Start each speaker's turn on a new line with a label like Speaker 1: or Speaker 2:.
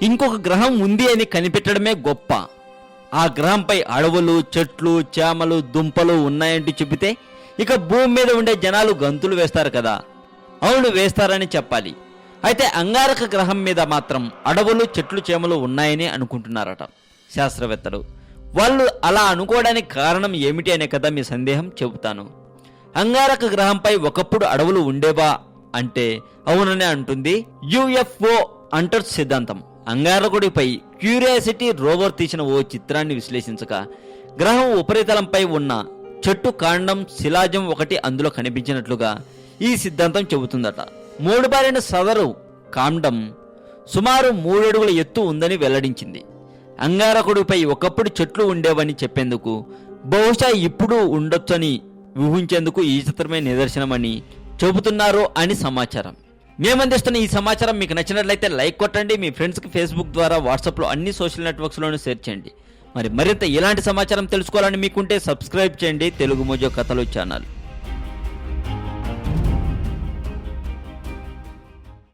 Speaker 1: ఇంకొక గ్రహం ఉంది అని కనిపెట్టడమే గొప్ప. ఆ గ్రహంపై అడవులు, చెట్లు, చేమలు, దుంపలు ఉన్నాయంటూ చెబితే ఇక భూమి మీద ఉండే జనాలు గంతులు వేస్తారు కదా. అవును, వేస్తారని చెప్పాలి. అయితే అంగారక గ్రహం మీద మాత్రం అడవులు, చెట్లు, చేమలు ఉన్నాయని అనుకుంటున్నారట శాస్త్రవేత్తలు. వాళ్ళు అలా అనుకోవడానికి కారణం ఏమిటి అనే కదా మీ సందేహం. చెబుతాను. అంగారక గ్రహంపై ఒకప్పుడు అడవులు ఉండేవా అంటే అవుననే అంటుంది యుఎఫ్ఓ అంటర్స్ సిద్ధాంతం. అంగారకుడిపై క్యూరియాసిటీ రోవర్ తీసిన ఓ చిత్రాన్ని విశ్లేషించగా గ్రహం ఉపరితలంపై ఉన్న చెట్టు కాండం, శిలాజం ఒకటి అందులో కనిపించినట్లుగా ఈ సిద్ధాంతం చెబుతుందట. మూడుబారిన సదరు కాండం సుమారు 3 అడుగుల ఎత్తు ఉందని వెల్లడించింది. అంగారకుడిపై ఒకప్పుడు చెట్లు ఉండేవని చెప్పేందుకు, బహుశా ఇప్పుడు ఉండొచ్చని ఊహించేందుకు ఈ చిత్రమే నిదర్శనమని చెబుతున్నారు అని సమాచారం. మేమందిస్తున్న ఈ సమాచారం మీకు నచ్చినట్లయితే లైక్ కొట్టండి. మీ ఫ్రెండ్స్కి ఫేస్బుక్ ద్వారా, వాట్సాప్లో, అన్ని సోషల్ నెట్వర్క్స్లోనూ షేర్ చేయండి. మరింత ఇలాంటి సమాచారం తెలుసుకోవాలని మీకుంటే సబ్స్క్రైబ్ చేయండి తెలుగు మోజో కథలు ఛానల్.